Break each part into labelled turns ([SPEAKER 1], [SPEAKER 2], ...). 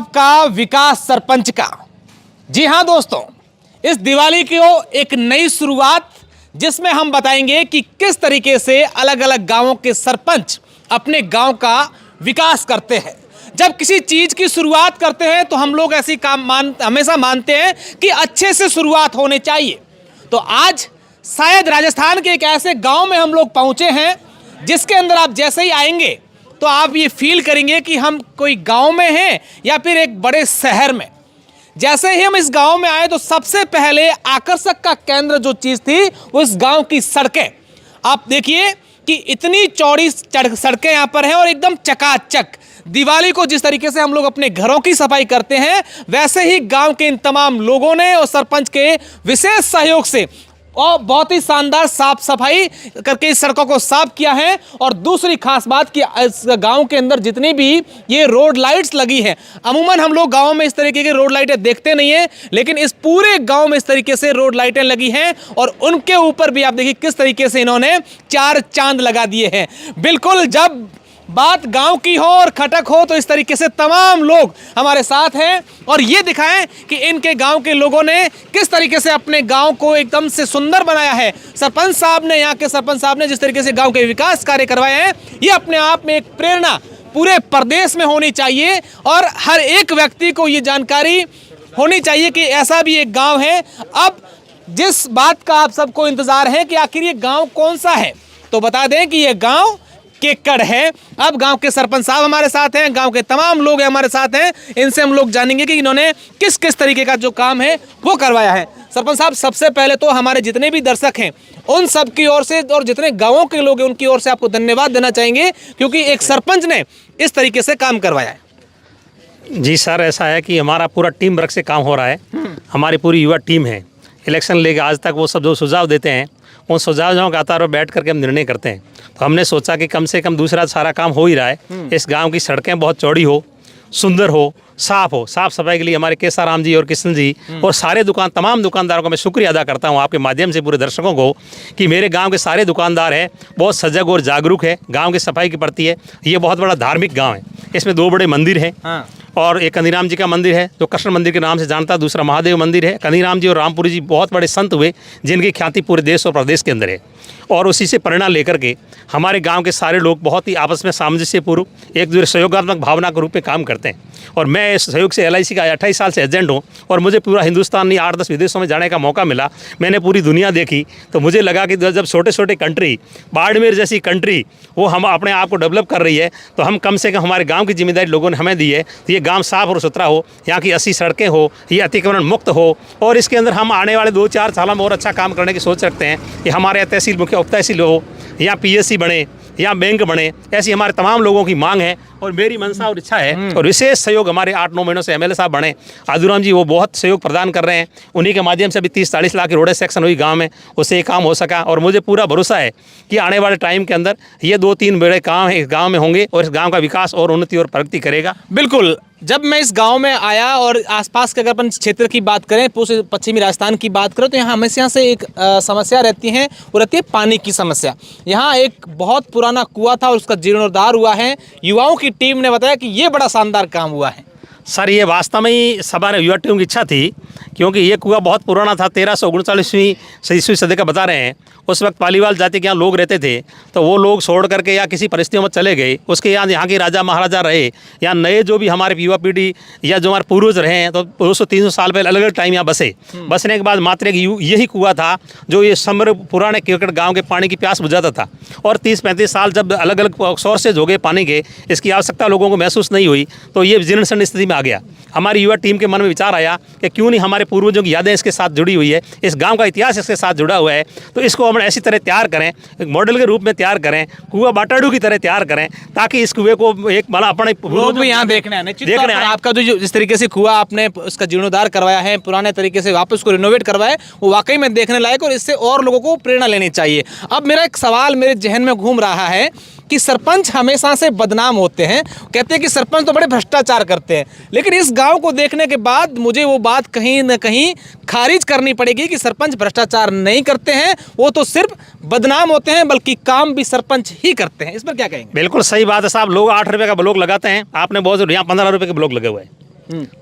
[SPEAKER 1] आपका विकास सरपंच का। जी हां दोस्तों, इस दिवाली की एक नई शुरुआत जिसमें हम बताएंगे कि किस तरीके से अलग अलग गांवों के सरपंच अपने गांव का विकास करते हैं। जब किसी चीज की शुरुआत करते हैं तो हम लोग ऐसी हमेशा मानते हैं कि अच्छे से शुरुआत होनी चाहिए। तो आज शायद राजस्थान के एक ऐसे गांव में हम लोग पहुंचे हैं जिसके अंदर आप जैसे ही आएंगे तो आप ये फील करेंगे कि हम कोई गांव में हैं या फिर एक बड़े शहर में। जैसे ही हम इस गांव में आए तो सबसे पहले आकर्षक का केंद्र जो चीज थी वो इस गांव की सड़कें। आप देखिए कि इतनी चौड़ी सड़कें यहाँ पर हैं और एकदम चकाचक। दिवाली को जिस तरीके से हम लोग अपने घरों की सफाई करते हैं वैसे ही गांव के इन तमाम लोगों ने और सरपंच के विशेष सहयोग से और बहुत ही शानदार साफ सफाई करके इस सड़कों को साफ किया है। और दूसरी खास बात कि इस गांव के अंदर जितनी भी ये रोड लाइट्स लगी है, अमूमन हम लोग गांव में इस तरीके की रोड लाइटें देखते नहीं है, लेकिन इस पूरे गांव में इस तरीके से रोड लाइटें लगी हैं और उनके ऊपर भी आप देखिए किस तरीके से इन्होंने 4 चांद लगा दिए हैं। बिल्कुल, जब बात गांव की हो और खटक हो तो इस तरीके से तमाम लोग हमारे साथ हैं और ये दिखाएं कि इनके गांव के लोगों ने किस तरीके से अपने गांव को एकदम से सुंदर बनाया है। सरपंच साहब ने, यहाँ के सरपंच साहब ने जिस तरीके से गांव के विकास कार्य करवाए हैं, ये अपने आप में एक प्रेरणा पूरे प्रदेश में होनी चाहिए और हर एक व्यक्ति को ये जानकारी होनी चाहिए कि ऐसा भी एक गाँव है। अब जिस बात का आप सबको इंतजार है कि आखिर ये गाँव कौन सा है, तो बता दें कि ये गाँव केकड़ है। अब गांव के सरपंच साहब हमारे साथ हैं, गांव के तमाम लोग हमारे साथ हैं, इनसे हम लोग जानेंगे कि इन्होंने किस किस तरीके का जो काम है वो करवाया है। सरपंच साहब, सबसे पहले तो हमारे जितने भी दर्शक हैं उन सब की ओर से और जितने गांवों के लोग हैं उनकी ओर से आपको धन्यवाद देना चाहेंगे क्योंकि एक सरपंच ने इस तरीके से काम करवाया है।
[SPEAKER 2] जी सर, ऐसा है कि हमारा पूरा टीम वर्क से काम हो रहा है। हमारी पूरी युवा टीम है। इलेक्शन लेके आज तक वो सब जो सुझाव देते हैं उन सुझावों के आधार पर बैठ करके हम निर्णय करते हैं। तो हमने सोचा कि कम से कम दूसरा सारा काम हो ही रहा है, इस गांव की सड़कें बहुत चौड़ी हो, सुंदर हो, साफ सफाई के लिए हमारे केसाराम जी और किशन जी और सारे तमाम दुकानदारों का मैं शुक्रिया अदा करता हूं आपके माध्यम से पूरे दर्शकों को कि मेरे गांव के सारे दुकानदार हैं बहुत सजग और जागरूक है, गांव की सफाई के प्रति है। ये बहुत बड़ा धार्मिक गांव है। इसमें 2 बड़े मंदिर हैं और एक कन्हैराम जी का मंदिर है जो कृष्ण मंदिर के नाम से जानता है, दूसरा महादेव मंदिर है। कन्हैराम जी और रामपुरी जी बहुत बड़े संत हुए जिनकी ख्याति पूरे देश और प्रदेश के अंदर है और उसी से प्रेरणा लेकर के हमारे गांव के सारे लोग बहुत ही आपस में सामंजस्यपूर्व एक दूसरे सहयोगात्मक भावना के रूप में काम करते हैं। और मैं इस सहयोग से LIC का 28 साल से एजेंट हूँ और मुझे पूरा हिंदुस्तान नहीं 8-10 विदेशों में जाने का मौका मिला। मैंने पूरी दुनिया देखी तो मुझे लगा कि जब छोटे छोटे कंट्री, बाड़मेर जैसी कंट्री वो हम अपने आप को डेवलप कर रही है तो हम कम से कम हमारे गाँव की जिम्मेदारी लोगों ने हमें दी है। तो ये गाँव साफ और सुथरा हो, यहाँ की 80 सड़कें हो, ये अतिक्रमण मुक्त हो और इसके अंदर हम आने वाले 2-4 सालों में और अच्छा काम करने की सोच रखते हैं कि हमारे तहसील मुख्य उप तहसील हो या PSC बने या बैंक बने, ऐसी हमारे तमाम लोगों की मांग है और मेरी मनसा और इच्छा है। और विशेष सहयोग हमारे 8-9 महीनों से MLA साहब बने, आदुराम जी, वो बहुत सहयोग प्रदान कर रहे हैं। उन्हीं के माध्यम से अभी 30-40 लाख की रोड सेक्शन हुई गांव में, उससे ये काम हो सका और मुझे पूरा भरोसा है कि आने वाले टाइम के अंदर ये 2-3 बड़े काम इस गाँव में होंगे और इस गाँव का विकास और उन्नति और प्रगति करेगा।
[SPEAKER 1] बिल्कुल, जब मैं इस गांव में आया और आसपास के अगर अपन क्षेत्र की बात करें, पश्चिमी राजस्थान की बात करें, तो यहाँ हमेशा से एक समस्या रहती है, वो रहती है पानी की समस्या। यहाँ एक बहुत पुराना कुआं था और उसका जीर्णोद्धार हुआ है। युवाओं की टीम ने बताया कि ये बड़ा शानदार काम हुआ है।
[SPEAKER 2] सर, ये वास्तव में ही सभा ने युवा टीम की इच्छा थी क्योंकि ये कुआं बहुत पुराना था, 1339वीं ईस्वी सदी का बता रहे हैं। उस वक्त पालीवाल जाति के यहाँ लोग रहते थे तो वो लोग छोड़ करके या किसी परिस्थितियों में चले गए, उसके यहाँ के राजा महाराजा रहे या नए जो भी हमारे युवा पीढ़ी या जो हमारे पूर्वज रहे हैं तो 200-300 साल पहले अलग अलग टाइम यहाँ बसने के बाद मात्र एक यही कुआं था जो ये समृद्ध पुराने केकड़ गाँव के पानी की प्यास बुझाता था। और 30-35 साल जब अलग अलग सोर्सेज हो गए पानी के, इसकी आवश्यकता लोगों को महसूस नहीं हुई तो ये जीर्ण शीर्ण स्थिति में आ गया। हमारी युवा टीम के मन में विचार आया कि क्यों नहीं हमारे पूर्वजों की यादें इसके साथ जुड़ी हुई है, इस गांव का इतिहास इसके साथ जुड़ा हुआ है, तो इसको हम ऐसी तरह तैयार करें, एक मॉडल के रूप में तैयार करें, कुआं बाटाडू की तरह तैयार करें ताकि इस कुएं को एक बड़ा अपने
[SPEAKER 1] लोग भी यहाँ देखने आए। आपका जो जिस तरीके से कुआं आपने उसका जीर्णोद्धार करवाया है, पुराने तरीके से वापस को रिनोवेट करवाया, वो वाकई में देखने लायक और इससे और लोगों को प्रेरणा लेनी चाहिए। अब मेरा एक सवाल मेरे जहन में घूम रहा है कि सरपंच हमेशा से बदनाम होते हैं, कहते हैं कि सरपंच तो बड़े भ्रष्टाचार करते हैं, लेकिन इस गांव को देखने के बाद मुझे वो बात कहीं न कहीं खारिज करनी पड़ेगी कि सरपंच भ्रष्टाचार नहीं करते हैं, वो तो सिर्फ बदनाम होते हैं, बल्कि काम भी सरपंच ही करते हैं। इस पर क्या कहेंगे?
[SPEAKER 2] बिल्कुल सही बात है साहब। लोग 8 रुपये का ब्लॉक लगाते हैं, आपने बहुत यहाँ 15 रुपये के ब्लॉक लगे हुए हैं।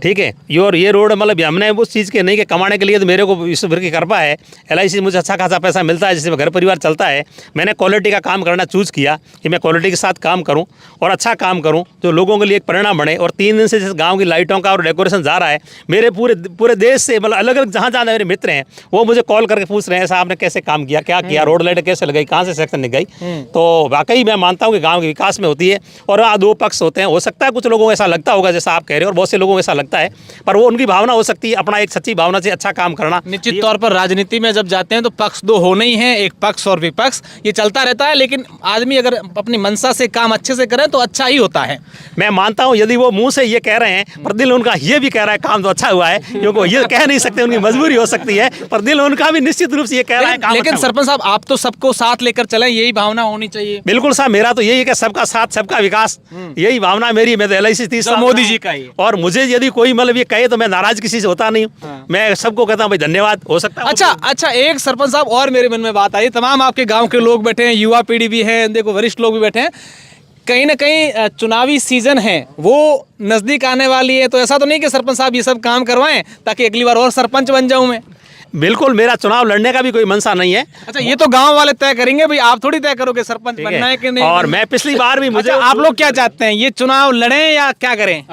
[SPEAKER 2] ठीक है। ये रोड मतलब हमने उस चीज़ के नहीं कि कमाने के लिए, तो मेरे को ईश्वर भर की कृपा है, LIC से मुझे अच्छा खासा पैसा मिलता है, जिससे घर परिवार चलता है। मैंने क्वालिटी का काम करना चूज़ किया कि मैं क्वालिटी के साथ काम करूँ और अच्छा काम करूँ, जो लोगों के लिए एक परिणाम बने। और 3 दिन से जिस गाँव की लाइटों का और डेकोरेशन जा रहा है, मेरे पूरे देश से मतलब अलग अलग जहाँ मेरे मित्र हैं, वो मुझे कॉल करके पूछ रहे हैं साहब ने कैसे काम किया, क्या किया, रोड लाइट कैसे लगाई, कहाँ से सेक्शन निकाई। तो वाकई मैं मानता हूँ कि गाँव के विकास में होती है। और वहाँ 2 पक्ष होते हैं। हो सकता है कुछ लोगों को ऐसा लगता होगा जैसा आप कह रहे हो, और बहुत से लोगों को ऐसा लगता है, पर वो उनकी भावना हो सकती है, अपना एक सच्ची भावना से अच्छा काम करना।
[SPEAKER 1] निश्चित तौर पर राजनीति में जब जाते हैं तो पक्ष 2 होने ही हैं, एक पक्ष और विपक्ष, ये चलता रहता है। लेकिन आदमी अगर अपनी मंशा से काम अच्छे से करे तो अच्छा ही होता है।
[SPEAKER 2] मैं मानता हूँ यदि वो मुंह से ये कह रहे हैं पर दिल उनका ये भी कह रहा है काम तो अच्छा हुआ है, क्योंकि ये कह नहीं सकते, उनकी मजबूरी हो सकती है, पर दिल उनका भी निश्चित रूप से ये कह रहा है काम।
[SPEAKER 1] लेकिन सरपंच साहब, आप तो सबको साथ लेकर चलें, यही भावना होनी चाहिए।
[SPEAKER 2] बिल्कुल साहब, मेरा तो यही है कि सबका साथ सबका विकास, यही भावना मेरी। मैं तो LIC 30 साल
[SPEAKER 1] मोदी जी का ही।
[SPEAKER 2] और मुझे यदि कोई मतलब ये कहे तो मैं नाराज किसी से होता नहीं हूँ। मैं सबको कहता हूँ भाई धन्यवाद, हो सकता है।
[SPEAKER 1] अच्छा, एक सरपंच साहब और मेरे मन में बात आई, तमाम आपके गांव के लोग बैठे हैं, युवा पीढ़ी भी है, देखो वरिष्ठ लोग भी बैठे हैं, कहीं ना कहीं चुनावी सीजन है, वो नजदीक आने वाली है, तो ऐसा तो नहीं कि सरपंच साहब ये सब काम करवाएं ताकि अगली बार और सरपंच बन जाऊं मैं?
[SPEAKER 2] बिल्कुल, मेरा चुनाव लड़ने का भी कोई मनसा नहीं है।
[SPEAKER 1] अच्छा, ये तो गांव वाले तय करेंगे भाई, आप थोड़ी तय करोगे सरपंच बनना है कि नहीं।
[SPEAKER 2] और मैं पिछली बार भी मुझे
[SPEAKER 1] आप लोग क्या चाहते हैं, ये चुनाव लड़ें या क्या करें?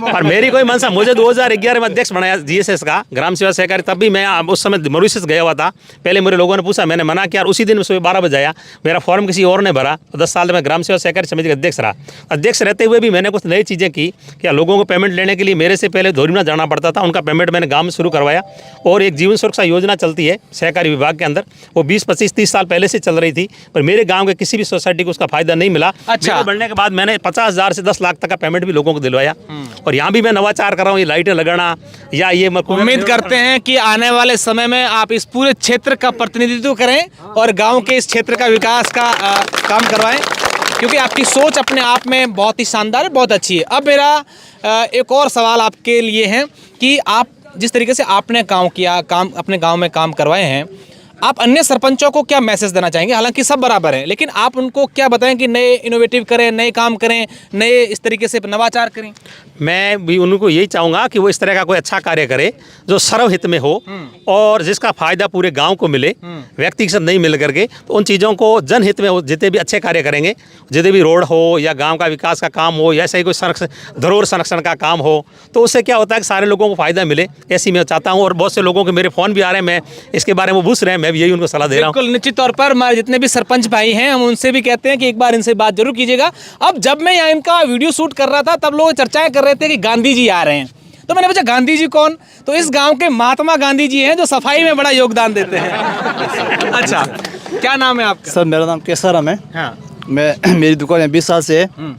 [SPEAKER 2] और मेरी कोई मनसा, मुझे 2011 में अध्यक्ष बनाया GSS का, ग्राम सेवा सहकारी, तब भी मैं उस समय मॉरिशस गया हुआ था। पहले मेरे लोगों ने पूछा, मैंने मना किया, और उसी दिन सुबह 12 बजे आया। मेरा फॉर्म किसी और ने भरा, 10 साल में ग्राम सेवा सहकारी समिति का अध्यक्ष रहा। अध्यक्ष रहते हुए भी मैंने कुछ नई चीज़ें की। क्या लोगों को पेमेंट लेने के लिए मेरे से पहले धोरीना जाना पड़ता था, उनका पेमेंट मैंने गाँव में शुरू करवाया। और एक जीवन सुरक्षा योजना चलती है सहकारी विभाग के अंदर, वो 20, 25, 30 साल पहले से चल रही थी, पर मेरे गाँव के किसी भी सोसाइटी को उसका फायदा नहीं मिला।
[SPEAKER 1] अच्छा,
[SPEAKER 2] बढ़ने के बाद मैंने 50,000 से 10 लाख तक का पेमेंट भी लोगों को दिलवाया। और यहाँ भी मैं नवाचार कर रहा हूँ, ये लाइटें लगाना या ये।
[SPEAKER 1] उम्मीद करते हैं कि आने वाले समय में आप इस पूरे क्षेत्र का प्रतिनिधित्व करें और गांव के इस क्षेत्र का विकास का काम करवाएं, क्योंकि आपकी सोच अपने आप में बहुत ही शानदार है, बहुत अच्छी है। अब मेरा एक और सवाल आपके लिए है कि आप जिस तरीके से आपने काम किया, काम अपने गांव में काम करवाए हैं, आप अन्य सरपंचों को क्या मैसेज देना चाहेंगे? हालांकि सब बराबर हैं, लेकिन आप उनको क्या बताएं कि नए इनोवेटिव करें, नए काम करें, नए इस तरीके से नवाचार करें?
[SPEAKER 2] मैं भी उनको यही चाहूँगा कि वो इस तरह का कोई अच्छा कार्य करे जो सर्वहित में हो और जिसका फायदा पूरे गांव को मिले, व्यक्ति के साथ नहीं मिल करके। तो उन चीज़ों को जनहित में जितने भी अच्छे कार्य करेंगे, जितने भी रोड हो या गांव का विकास का काम हो या ऐसा ही कोई धरोहर संरक्षण का काम हो, तो उससे क्या होता है कि सारे लोगों को फायदा मिले, ऐसी मैं चाहता हूँ। और बहुत से लोगों के मेरे फ़ोन भी आ रहे हैं, मैं इसके बारे में पूछ रहे हैं, मैं भी यही उनको सलाह दे रहा हूँ।
[SPEAKER 1] बिल्कुल, निश्चित तौर पर हमारे जितने भी सरपंच भाई हैं, हम उनसे भी कहते हैं कि एक बार इनसे बात जरूर कीजिएगा। अब जब मैं यहाँ इनका वीडियो शूट कर रहा था, तब लोग चर्चाएं कर रहे थे कि गांधी जी आ रहे हैं, तो मैंने पूछा गांधी जी कौन? तो इस गांव के महात्मा गांधी जी हैं जो सफाई में बड़ा योगदान देते हैं। अच्छा, क्या नाम है आपका?
[SPEAKER 3] सर मेरा नाम केसाराम है।
[SPEAKER 1] हाँ।
[SPEAKER 3] मेरी दुकान है 20 साल से है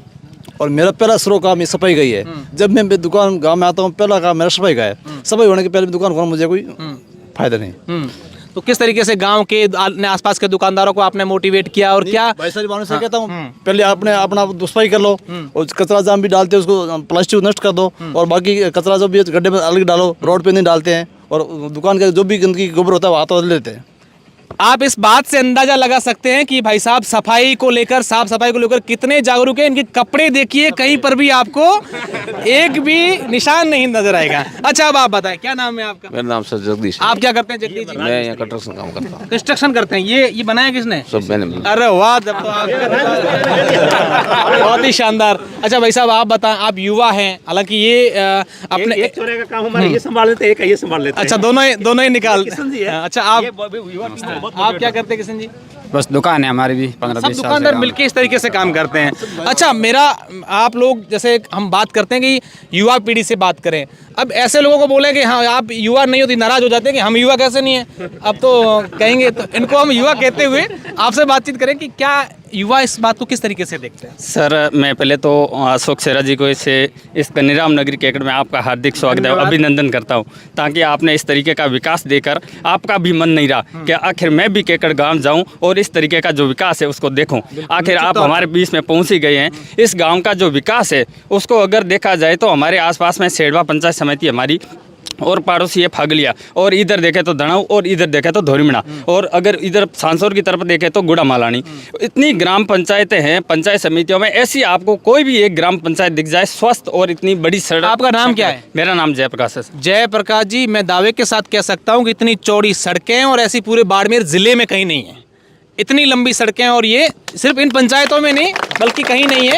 [SPEAKER 3] और मेरा पहला शुरू काम ये सफाई का ही है। जब मैं दुकान गांव में आता हूँ, पहला काम मेरा सफाई का है। सफाई होने के पहले दुकान खोलना मुझे कोई फायदा नहीं।
[SPEAKER 1] तो किस तरीके से गांव के आसपास के दुकानदारों को आपने मोटिवेट किया और क्या?
[SPEAKER 3] भाई सारी बातों से कहता हूँ, पहले आपने अपना सफाई कर लो और कचरा जाम भी डालते हैं उसको प्लास्टिक नष्ट कर दो और बाकी कचरा जो भी गड्ढे में अलग डालो, रोड पे नहीं डालते हैं। और दुकान का जो भी गंदगी गोबर होता है वो हाथों लेते हैं।
[SPEAKER 1] आप इस बात से अंदाजा लगा सकते हैं कि भाई साहब सफाई को लेकर, साफ सफाई को लेकर कितने जागरूक हैं। इनके कपड़े देखिए, कहीं पर भी आपको एक भी निशान नहीं नजर आएगा। अच्छा, अब आप बताएं क्या नाम है आपका?
[SPEAKER 4] मेरा नाम सर जगदीश।
[SPEAKER 1] आप क्या करते हैं जगदीश जी?
[SPEAKER 4] मैं यहाँ कंस्ट्रक्शन काम करता हूँ।
[SPEAKER 1] कंस्ट्रक्शन करते हैं। ये बनाया किसने?
[SPEAKER 4] सब मैंने।
[SPEAKER 1] अरे वाह, जब तो आप बहुत ही शानदार। अच्छा भाई साहब, आप बताएं, आप युवा हैं, हालांकि ये अपने
[SPEAKER 2] एक छोरे का काम हमारे ये संभाल लेते हैं, एक ये संभाल लेते हैं।
[SPEAKER 1] अच्छा, दोनों ही निकाल।
[SPEAKER 2] किशन जी है।
[SPEAKER 1] अच्छा, आप क्या करते हैं किशन जी?
[SPEAKER 5] बस दुकान है हमारी भी 15-20
[SPEAKER 1] सब
[SPEAKER 5] साल से
[SPEAKER 1] दुकानदार
[SPEAKER 5] काम
[SPEAKER 1] मिलके इस तरीके से काम करते हैं। अच्छा, मेरा आप लोग जैसे हम बात करते हैं कि युवा पीढ़ी से बात करें, अब ऐसे लोगों को बोले कि हाँ आप युवा नहीं होती, नाराज हो जाते हैं कि हम युवा कैसे नहीं है। अब तो कहेंगे, तो इनको हम युवा कहते हुए आपसे बातचीत करें कि क्या युवा इस बात को किस तरीके से देखते हैं?
[SPEAKER 5] सर मैं पहले तो अशोक सेरा जी को इस कन्नीराम नगरी केकड़ में आपका हार्दिक स्वागत है, अभिनंदन करता हूँ, ताकि आपने इस तरीके का विकास देकर आपका भी मन नहीं रहा कि आखिर मैं भी केकड़ गांव जाऊं और इस तरीके का जो विकास है उसको देखूं। आखिर आप हमारे बीच में पहुंच ही गए हैं। इस गांव का जो विकास है उसको अगर देखा जाए तो हमारे आसपास में सेड़वा पंचायत समिति हमारी और पड़ोसी है फागलिया, और इधर देखे तो धनाऊ, और इधर देखे तो धोरीमणा, और अगर इधर सांसौर की तरफ देखे तो गुड़ा मालानी। इतनी ग्राम पंचायतें हैं, पंचायत समितियों में ऐसी आपको कोई भी एक ग्राम पंचायत दिख जाए स्वस्थ और इतनी बड़ी सड़क।
[SPEAKER 1] आपका नाम क्या है?
[SPEAKER 5] मेरा नाम जयप्रकाश है।
[SPEAKER 1] जयप्रकाश जी, मैं दावे के साथ कह सकता हूँ कि इतनी चौड़ी सड़कें और ऐसी पूरे बाड़मेर जिले में कहीं नहीं है। इतनी लंबी सड़कें, और ये सिर्फ इन पंचायतों में नहीं बल्कि कहीं नहीं है।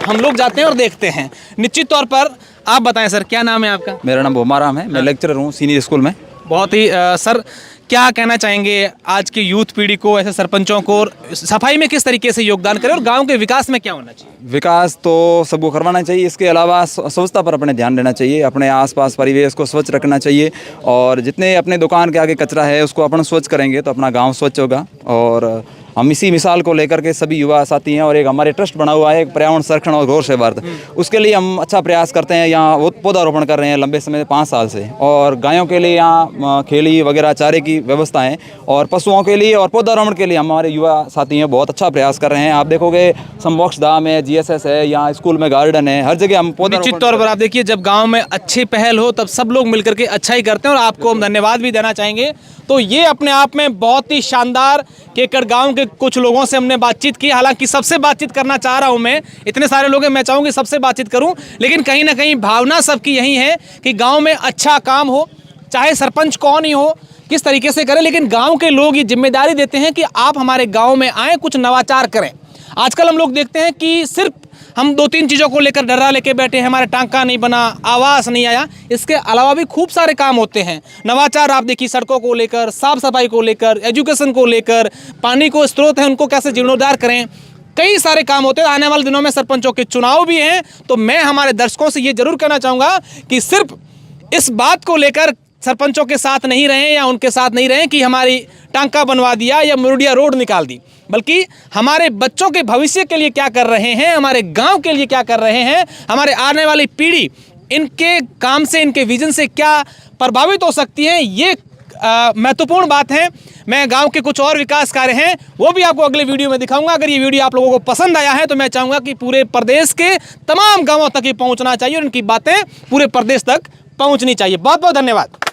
[SPEAKER 1] हम लोग जाते हैं और देखते हैं। निश्चित तौर पर आप बताएं सर, क्या नाम है आपका?
[SPEAKER 6] मेरा नाम भोमाराम है, मैं लेक्चरर हूँ सीनियर स्कूल में।
[SPEAKER 1] बहुत ही सर, क्या कहना चाहेंगे आज की यूथ पीढ़ी को, ऐसे सरपंचों को, और सफाई में किस तरीके से योगदान करें और गांव के विकास में क्या होना चाहिए?
[SPEAKER 6] विकास तो सबको करवाना चाहिए, इसके अलावा स्वच्छता पर अपने ध्यान देना चाहिए, अपने आसपास परिवेश को स्वच्छ रखना चाहिए, और जितने अपने दुकान के आगे कचरा है उसको अपन स्वच्छ करेंगे तो अपना गांव स्वच्छ होगा। और हम इसी मिसाल को लेकर के सभी युवा साथी हैं, और एक हमारे ट्रस्ट बना हुआ है, एक पर्यावरण संरक्षण और घोर से भारत, उसके लिए हम अच्छा प्रयास करते हैं। यहाँ वो पौधारोपण कर रहे हैं लंबे समय 5 साल से, और गायों के लिए यहाँ खेली वगैरह चारे की व्यवस्था है, और पशुओं के लिए और पौधारोपण के लिए हमारे युवा साथी हैं बहुत अच्छा प्रयास कर रहे हैं। आप देखोगे समोक्ष धाम है, GSS है, यहाँ स्कूल में गार्डन है, हर जगह हम पौधा।
[SPEAKER 1] निश्चित तौर पर आप देखिए, जब गांव में अच्छी पहल हो तब सब लोग मिलकर के अच्छा ही करते हैं, और आपको हम धन्यवाद भी देना चाहेंगे। तो ये अपने आप में बहुत ही शानदार केकड़ गांव के कुछ लोगों से हमने बातचीत की। हालांकि सबसे बातचीत करना चाह रहा हूं मैं, इतने सारे लोग हैं, मैं चाहूँगी सबसे बातचीत करूं, लेकिन कहीं ना कहीं भावना सबकी यही है कि गांव में अच्छा काम हो, चाहे सरपंच कौन ही हो, किस तरीके से करें, लेकिन गांव के लोग ये जिम्मेदारी देते हैं कि आप हमारे गांव में आएँ, कुछ नवाचार करें। आजकल हम लोग देखते हैं कि सिर्फ हम 2-3 चीज़ों को लेकर डरा लेके बैठे हैं, हमारा टांका नहीं बना, आवास नहीं आया, इसके अलावा भी खूब सारे काम होते हैं। नवाचार आप देखिए, सड़कों को लेकर, साफ सफाई को लेकर, एजुकेशन को लेकर, पानी को स्रोत है उनको कैसे जीर्णोद्धार करें, कई सारे काम होते हैं। आने वाले दिनों में सरपंचों के चुनाव भी हैं, तो मैं हमारे दर्शकों से ये जरूर कहना चाहूँगा कि सिर्फ इस बात को लेकर सरपंचों के साथ नहीं रहें या उनके साथ नहीं रहें कि हमारी टांका बनवा दिया या मुरुडिया रोड निकाल दी, बल्कि हमारे बच्चों के भविष्य के लिए क्या कर रहे हैं, हमारे गांव के लिए क्या कर रहे हैं, हमारे आने वाली पीढ़ी इनके काम से, इनके विजन से क्या प्रभावित हो सकती है, ये महत्वपूर्ण बात है। मैं गांव के कुछ और विकास कार्य हैं वो भी आपको अगले वीडियो में दिखाऊंगा। अगर ये वीडियो आप लोगों को पसंद आया है तो मैं चाहूँगा कि पूरे प्रदेश के तमाम गाँवों तक ये पहुँचना चाहिए और इनकी बातें पूरे प्रदेश तक पहुँचनी चाहिए। बहुत बहुत धन्यवाद।